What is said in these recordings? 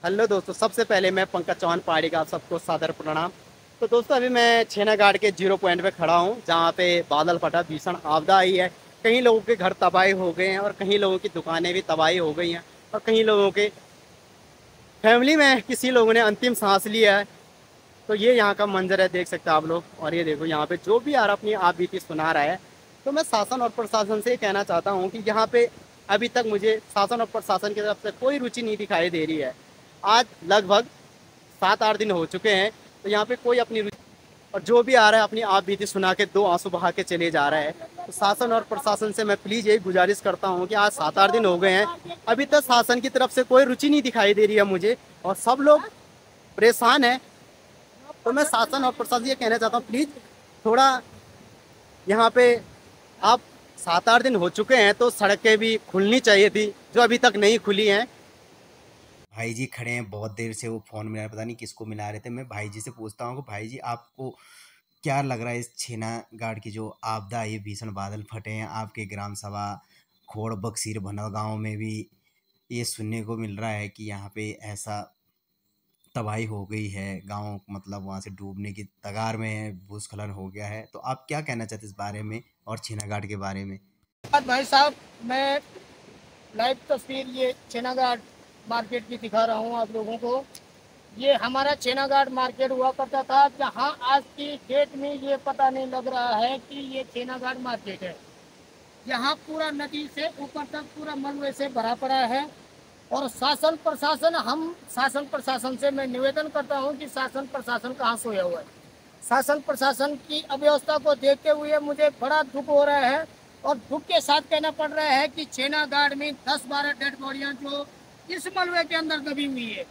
Hello दोस्तों, सबसे पहले मैं पंकज चौहान पहाड़ी का आप सबको सादर प्रणाम। तो दोस्तों अभी मैं छेना घाट के 0 पॉइंट पे खड़ा हूँ, जहाँ पे बादल फटा, भीषण आपदा आई है। कई लोगों के घर तबाही हो गए हैं और कई लोगों की दुकानें भी तबाही हो गई हैं और कई लोगों के फैमिली में किसी लोगों ने अंतिम सांस लिया है। तो ये यहाँ का मंजर है, देख सकते हैं आप लोग। और ये देखो यहाँ पे जो भी आ रहा अपनी आप बीती सुना रहा है। तो मैं शासन और प्रशासन से ये कहना चाहता हूँ कि यहाँ पे अभी तक मुझे शासन और प्रशासन की तरफ से कोई रुचि नहीं दिखाई दे रही है। आज लगभग 7-8 दिन हो चुके हैं, तो यहाँ पे कोई अपनी रुचि, और जो भी आ रहा है अपनी आप बीती सुना के 2 आंसू बहा के चले जा रहा है। तो शासन और प्रशासन से मैं प्लीज़ यही गुजारिश करता हूँ कि आज 7-8 दिन हो गए हैं, अभी तक शासन की तरफ से कोई रुचि नहीं दिखाई दे रही है मुझे, और सब लोग परेशान हैं। तो मैं शासन और प्रशासन ये कहना चाहता हूँ, प्लीज़ थोड़ा यहाँ पे आप 7-8 दिन हो चुके हैं तो सड़कें भी खुलनी चाहिए थी, जो अभी तक नहीं खुली हैं। भाई जी खड़े हैं, बहुत देर से वो फोन मिला, पता नहीं किसको मिला रहे थे। मैं भाई जी से पूछता हूँ कि भाई जी आपको क्या लग रहा है इस छेना गाड़ की जो आपदा आई, भीषण बादल फटे हैं आपके ग्राम सभा खोड़ बक्सीर भनव गांव में भी ये सुनने को मिल रहा है कि यहाँ पे ऐसा तबाही हो गई है, गांव मतलब वहाँ से डूबने की तगार में है, भूस्खलन हो गया है। तो आप क्या कहना चाहते हैं इस बारे में और छेना घाट के बारे में? भाई साहब, मैं लाइव तस्वीर ये छेनागाड़ मार्केट की दिखा रहा हूँ आप लोगों को। ये हमारा छेनागाड़ मार्केट हुआ करता था, जहाँ आज की डेट में ये पता नहीं लग रहा है कि ये छेनागाड़ मार्केट है। यहाँ पूरा नदी से ऊपर तक पूरा मलबे से भरा पड़ा है। और शासन प्रशासन से मैं निवेदन करता हूँ कि शासन प्रशासन कहाँ सोया हुआ है। शासन प्रशासन की अव्यवस्था को देखते हुए मुझे बड़ा दुख हो रहा है, और दुख के साथ कहना पड़ रहा है कि छेनागाड़ में 10-12 डेड बॉडियां जो इस मलबे के अंदर दबी हुई है,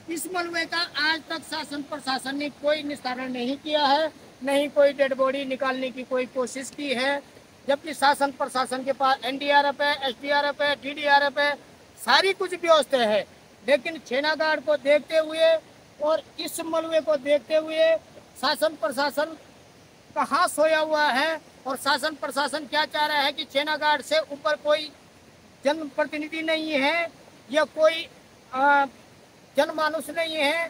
इस मलबे का आज तक शासन प्रशासन ने कोई निस्तारण नहीं किया है, नहीं कोई डेड बॉडी निकालने की कोई कोशिश की है। जबकि शासन प्रशासन के पास एनडीआरएफ है, एसडीआरएफ है, डीडीआरएफ है, सारी कुछ व्यवस्था है। लेकिन छेनागाड़ को देखते हुए और इस मलबे को देखते हुए शासन प्रशासन कहाँ सोया हुआ है, और शासन प्रशासन क्या चाह रहा है कि छेनागाड़ से ऊपर कोई जनप्रतिनिधि नहीं है या कोई जनमानुष नहीं है,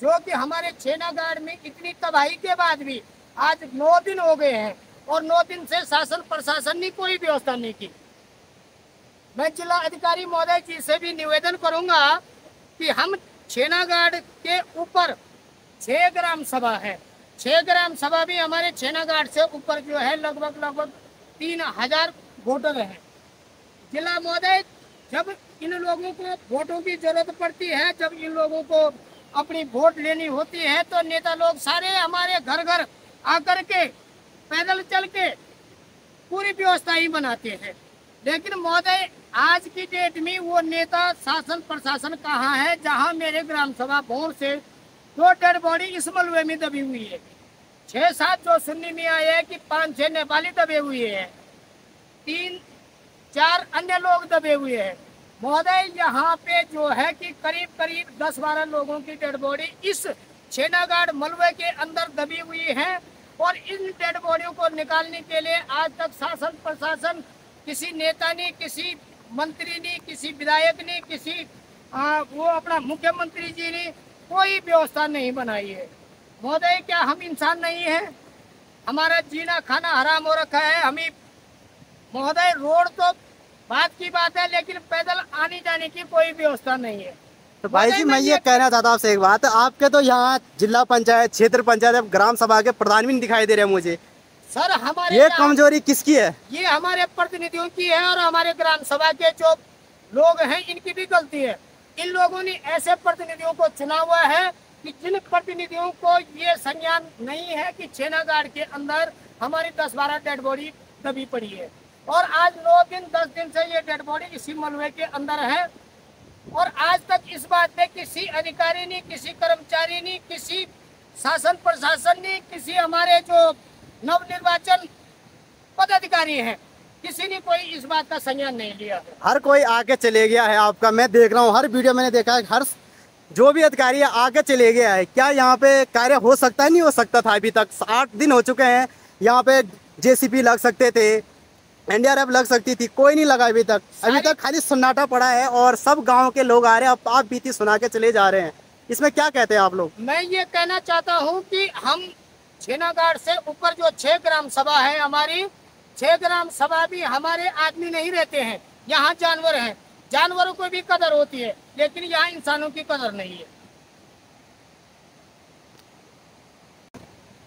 जो कि हमारे छेनागाड़ में इतनी तबाही के बाद भी आज 9 दिन हो गए हैं और 9 दिन से शासन प्रशासन ने कोई व्यवस्था नहीं की। मैं जिला अधिकारी महोदय जी से भी निवेदन करूंगा कि हम छेनागाड़ के ऊपर 6 ग्राम सभा है, 6 ग्राम सभा भी हमारे छेनागाड़ से ऊपर जो है लगभग 3000 वोटर हैं। जिला महोदय, जब इन लोगों को वोटों की जरूरत पड़ती है, जब इन लोगों को अपनी वोट लेनी होती है, तो नेता लोग सारे हमारे घर घर आकर के पैदल चल के पूरी व्यवस्था ही बनाते हैं। लेकिन महोदय, आज की डेट में वो नेता शासन प्रशासन कहाँ है, जहाँ मेरे ग्राम सभा भोर से 2 डेड बॉडी इस मलबे में दबी हुई है, 6-7 जो सुनने में आया है कि 5-6 नेपाली दबे हुए हैं, 3-4 अन्य लोग दबे हुए हैं। महोदय, यहाँ पे जो है कि करीब 10-12 लोगों की डेड बॉडी इस छेनागाड़ मलबे के अंदर दबी हुई है, और इन डेड बॉडियों को निकालने के लिए आज तक शासन प्रशासन, किसी नेता ने, किसी मंत्री ने, किसी विधायक ने, किसी वो अपना मुख्यमंत्री जी ने कोई व्यवस्था नहीं बनाई है। महोदय, क्या हम इंसान नहीं है? हमारा जीना खाना हराम हो रखा है। हमें महोदय, रोड तो बात की बात है, लेकिन पैदल आने जाने की कोई व्यवस्था नहीं है। तो भाई जी, मैं ये कहना चाहता हूँ आपसे एक बात, आपके तो यहाँ जिला पंचायत, क्षेत्र पंचायत, ग्राम सभा के प्रधान भी नहीं दिखाई दे रहे मुझे। सर, हमारे ये कमजोरी किसकी है? ये हमारे प्रतिनिधियों की है, और हमारे ग्राम सभा के जो लोग हैं इनकी भी गलती है। इन लोगों ने ऐसे प्रतिनिधियों को चुना हुआ है कि जिन प्रतिनिधियों को ये संज्ञान नहीं है कि छेनागाड़ के अंदर हमारी 10-12 डेड बॉडी दबी पड़ी है, और आज 9 दिन 10 दिन से ये डेड बॉडी इसी मलबे के अंदर है। और आज तक इस बात पे किसी अधिकारी ने, किसी कर्मचारी ने, किसी शासन प्रशासन ने, किसी हमारे जो नवनिर्वाचन पदाधिकारी हैं, किसी ने कोई इस बात का संज्ञान नहीं लिया। हर कोई आगे चले गया है आपका, मैं देख रहा हूँ, हर वीडियो मैंने देखा है, हर जो भी अधिकारी है आगे चले गया है। क्या यहाँ पे कार्य हो सकता है? नहीं हो सकता था। अभी तक 8 दिन हो चुके हैं, यहाँ पे जेसीबी लग सकते थे, एनडीआरएफ लग सकती थी, कोई नहीं लगा अभी तक खाली सन्नाटा पड़ा है और सब गांव के लोग आ रहे हैं। अब आप बीती सुना के चले जा रहे हैं, इसमें क्या कहते हैं आप लोग? मैं ये कहना चाहता हूँ कि हम छेनागाड़ से ऊपर जो 6 ग्राम सभा है हमारी, 6 ग्राम सभा भी हमारे आदमी नहीं रहते हैं, यहाँ जानवर हैं, जानवरों को भी कदर होती है, लेकिन यहाँ इंसानों की कदर नहीं है।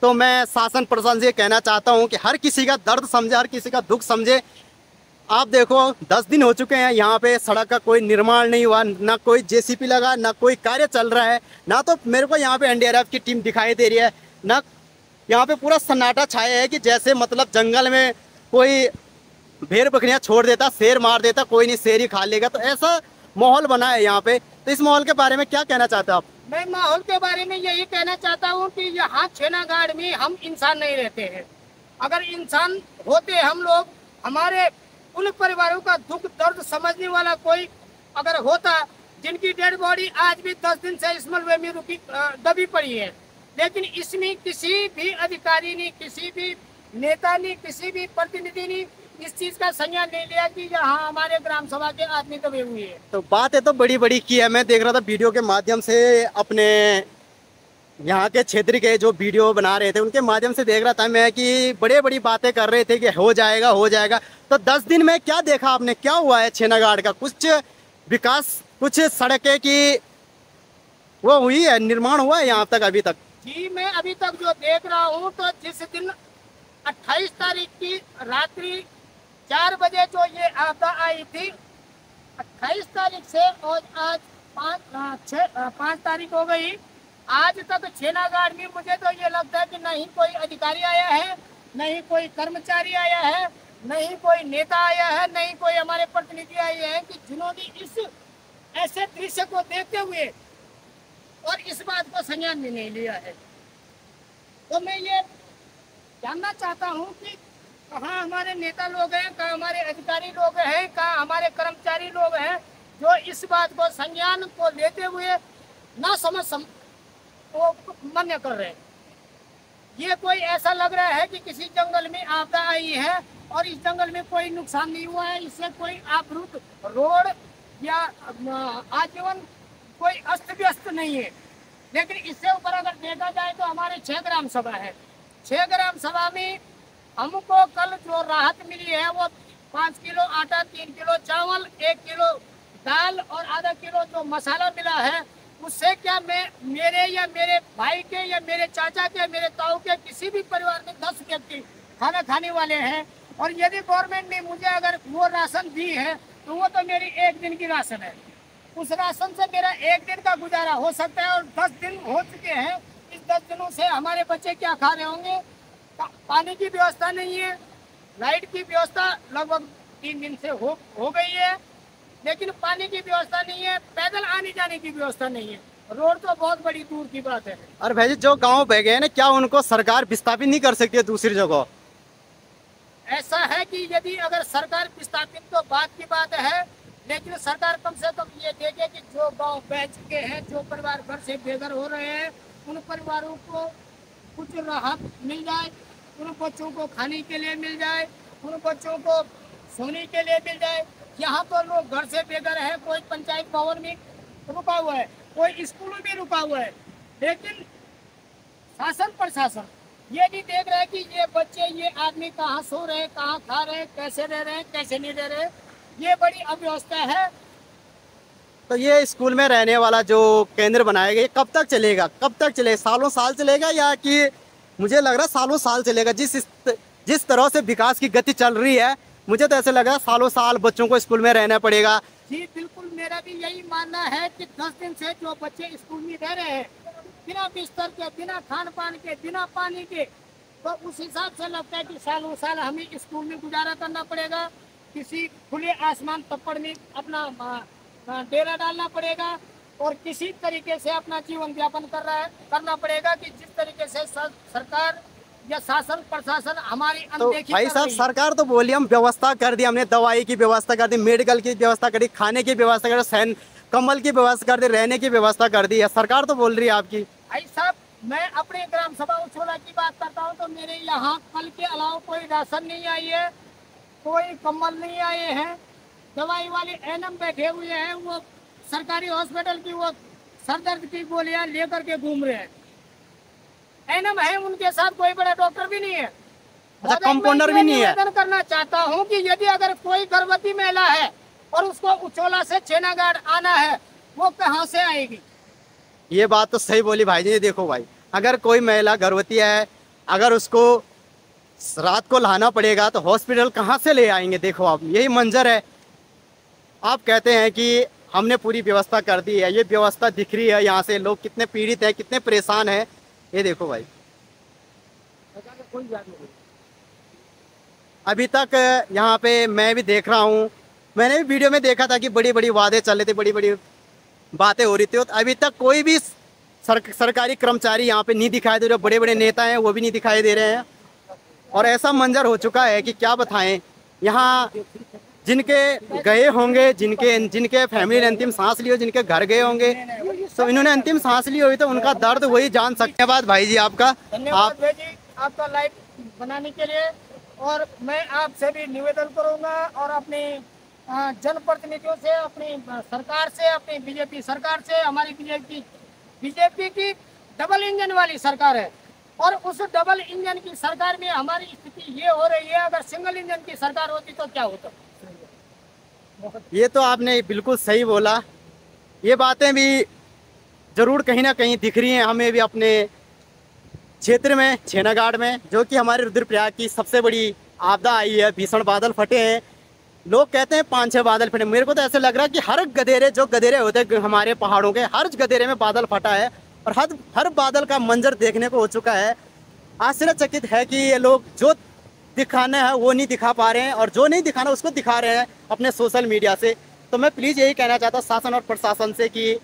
तो मैं शासन प्रशासन से कहना चाहता हूँ कि हर किसी का दर्द समझे, हर किसी का दुख समझे। आप देखो 10 दिन हो चुके हैं, यहाँ पे सड़क का कोई निर्माण नहीं हुआ, ना कोई जेसीपी लगा, ना कोई कार्य चल रहा है, ना तो मेरे को यहाँ पे एनडीआरएफ की टीम दिखाई दे रही है, ना यहाँ पे पूरा सन्नाटा छाया है कि जैसे मतलब जंगल में कोई भेड़ बकरियां छोड़ देता, शेर मार देता, कोई नहीं शेर ही खा लेगा, तो ऐसा माहौल बना है यहाँ पे। तो इस माहौल के बारे में क्या कहना चाहते हैं आप? मैं माहौल के बारे में यही कहना चाहता हूँ कि यहाँ छेनागाड़ में हम इंसान नहीं रहते हैं। अगर इंसान होते हम लोग, हमारे उन परिवारों का दुख दर्द समझने वाला कोई अगर होता, जिनकी डेड बॉडी आज भी 10 दिन से इस मलबे में दबी पड़ी है, लेकिन इसमें किसी भी अधिकारी ने, किसी भी नेता ने, किसी भी प्रतिनिधि ने इस चीज का संज्ञान नहीं लिया कि यहाँ हमारे ग्राम सभा के आदमी दबे हुए हैं। तो बातें तो बड़ी बड़ी की है, मैं देख रहा था वीडियो के माध्यम से, अपने यहाँ के क्षेत्र के जो वीडियो बना रहे थे उनके माध्यम से देख रहा था मैं कि बड़े बड़ी बातें कर रहे थे कि हो जाएगा हो जाएगा। तो 10 दिन में क्या देखा आपने, क्या हुआ है छेनागाड़ का? कुछ विकास, कुछ सड़कें की वो हुई है, निर्माण हुआ है यहाँ तक अभी तक? जी मैं अभी तक जो देख रहा हूँ, तो जिस दिन 28 तारीख की रात्रि 4 बजे जो ये आपदा आई थी, 28 तारीख से और आज 5 तारीख हो गई, आज तक छेनागाड़ में मुझे तो ये लगता है कि नहीं कोई अधिकारी आया है, नहीं कोई कर्मचारी आया है, नहीं कोई नेता आया है, नहीं कोई हमारे प्रतिनिधि आए हैं कि जिन्होंने इस ऐसे दृश्य को देखते हुए और इस बात को संज्ञान में नहीं लिया है। तो मैं ये जानना चाहता हूँ कि कहाँ हमारे नेता लोग हैं, कहाँ हमारे अधिकारी लोग हैं, कहाँ हमारे कर्मचारी लोग हैं जो इस बात को संज्ञान को लेते हुए ना समझ को मान्य कर रहे हैं। ये कोई ऐसा लग रहा है कि किसी जंगल में आपदा आई है और इस जंगल में कोई नुकसान नहीं हुआ है, इससे कोई अवरुद्ध रोड या आजीवन कोई अस्त व्यस्त नहीं है। लेकिन इससे ऊपर अगर देखा जाए तो हमारे 6 ग्राम सभा है, 6 ग्राम सभा में हमको कल जो राहत मिली है वो 5 किलो आटा, 3 किलो चावल, 1 किलो दाल और आधा किलो जो मसाला मिला है, उससे क्या मैं मेरे या मेरे भाई के या मेरे चाचा के, मेरे ताऊ के किसी भी परिवार में 10 व्यक्ति खाना खाने वाले हैं। और यदि गवर्नमेंट ने मुझे अगर वो राशन दी है तो वो तो मेरी 1 दिन की राशन है, उस राशन से मेरा 1 दिन का गुजारा हो सकता है। और 10 दिन हो चुके हैं, इस 10 दिनों से हमारे बच्चे क्या खा रहे होंगे? पानी की व्यवस्था नहीं है, लाइट की व्यवस्था लगभग 3 दिन से हो गई है, लेकिन पानी की व्यवस्था नहीं है, पैदल आने जाने की व्यवस्था नहीं है, रोड तो बहुत बड़ी दूर की बात है। और भाई जी जो गांव बह गए ना, क्या उनको सरकार विस्थापित नहीं कर सकती है दूसरी जगह? ऐसा है कि यदि अगर सरकार विस्थापित तो बात की बात है, लेकिन सरकार कम से कम ये देखे कि जो गांव बह चुके हैं, जो परिवार घर से बेघर हो रहे हैं, उन परिवारों को कुछ राहत मिल जाए, उन बच्चों को खाने के लिए मिल जाए, उन बच्चों को सोने के लिए मिल जाए। यहाँ तो लोग घर से बेघर है, कोई पंचायत भवन में रुका हुआ है, कोई स्कूल में रुका हुआ है, लेकिन शासन प्रशासन ये नहीं देख रहा है कि ये बच्चे, ये आदमी कहाँ सो रहे हैं, कहाँ खा रहे हैं, कैसे रह रहे हैं, कैसे नहीं रह रहे। ये बड़ी अव्यवस्था है। तो ये स्कूल में रहने वाला जो केंद्र बनाया गया, ये कब तक चलेगा, कब तक चलेगा? सालों साल चलेगा या कि मुझे लग रहा है सालों साल चलेगा? जिस तरह से विकास की गति चल रही है, मुझे तो ऐसे लग रहा है सालों साल बच्चों को स्कूल में रहना पड़ेगा। जी बिल्कुल, मेरा भी यही मानना है कि 10 दिन से जो बच्चे स्कूल में रह रहे हैं, बिना बिस्तर के, बिना खान पान के, बिना पानी के, तो उस हिसाब से लगता है कि सालों साल हमें स्कूल में गुजारा करना पड़ेगा, किसी खुले आसमान तप्पड़ में अपना डेरा डालना पड़ेगा और किसी तरीके से अपना जीवन यापन करना पड़ेगा कि जिस तरीके से सरकार या शासन प्रशासन हमारी अनदेखी। तो भाई साहब सरकार तो बोली हम व्यवस्था कर दी, हमने दवाई की व्यवस्था कर दी, मेडिकल की व्यवस्था कर दी, खाने की व्यवस्था कर दी, कम्बल की व्यवस्था कर दी, रहने की व्यवस्था कर दी है, सरकार तो बोल रही है आपकी। भाई साहब मैं अपने ग्राम सभा उछोला की बात करता हूँ तो मेरे यहाँ कल के अलावा कोई राशन नहीं आई है, कोई कम्बल नहीं आए हैं। दवाई वाले एनएम बैठे हुए हैं, वो सरकारी हॉस्पिटल की वो सर दर्द की गोलियां लेकर के घूम रहे हैं। एनएम है, उनके साथ कोई बड़ा डॉक्टर भी नहीं है। अच्छा, कंपाउंडर भी नहीं है। निवेदन करना चाहता हूं कि यदि अगर कोई गर्भवती महिला है और उसको उचोला से छेनागाड़ आना है, वो कहां से आएगी? ये बात तो सही बोली भाई जी। देखो भाई, अगर कोई महिला गर्भवती है, अगर उसको रात को लाना पड़ेगा तो हॉस्पिटल कहाँ से ले आएंगे? देखो आप, यही मंजर है। आप कहते हैं कि हमने पूरी व्यवस्था कर दी है, ये व्यवस्था दिख रही है यहाँ से, लोग कितने पीड़ित हैं, कितने परेशान हैं। ये देखो भाई, अभी तक यहाँ पे मैं भी देख रहा हूँ, मैंने भी वीडियो में देखा था कि बड़ी बड़ी वादे चल रहे थे, बड़ी बड़ी बातें हो रही थी। तो अभी तक कोई भी सरकारी कर्मचारी यहाँ पे नहीं दिखाई दे रहे। बड़े बड़े नेता हैं वो भी नहीं दिखाई दे रहे हैं। और ऐसा मंजर हो चुका है कि क्या बताएं। यहाँ जिनके गए होंगे, जिनके फैमिली ने अंतिम सांस ली हो, जिनके घर गए होंगे, तो इन्होंने अंतिम सांस ली हुई, तो उनका दर्द वही जान सकते हैं। बात भाई जी आपका, धन्यवाद भाई जी आपका लाइव बनाने के लिए। और मैं आपसे भी निवेदन करूंगा और अपनी जनप्रतिनिधियों से, अपनी सरकार से, अपनी बीजेपी सरकार से, हमारी बीजेपी की डबल इंजन वाली सरकार है, और उस डबल इंजन की सरकार में हमारी स्थिति ये हो रही है। अगर सिंगल इंजन की सरकार होती तो क्या होता? ये तो आपने बिल्कुल सही बोला। ये बातें भी जरूर कहीं ना कहीं दिख रही हैं हमें भी अपने क्षेत्र में, छेनागाड़ में, जो कि हमारे रुद्रप्रयाग की सबसे बड़ी आपदा आई है। भीषण बादल फटे हैं। लोग कहते हैं 5-6 बादल फटे, मेरे को तो ऐसा लग रहा है कि हर गदेरे, जो गदेरे होते हैं हमारे पहाड़ों के, हर गदेरे में बादल फटा है। और हर बादल का मंजर देखने को हो चुका है। आश्चर्यचकित है कि ये लोग जो दिखाना है वो नहीं दिखा पा रहे हैं, और जो नहीं दिखाना उसको दिखा रहे हैं अपने सोशल मीडिया से। तो मैं प्लीज़ यही कहना चाहता हूँ शासन और प्रशासन से कि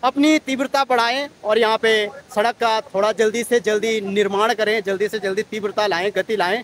अपनी तीव्रता बढ़ाएं और यहाँ पे सड़क का थोड़ा जल्दी से जल्दी निर्माण करें, जल्दी से जल्दी तीव्रता लाएं, गति लाएं,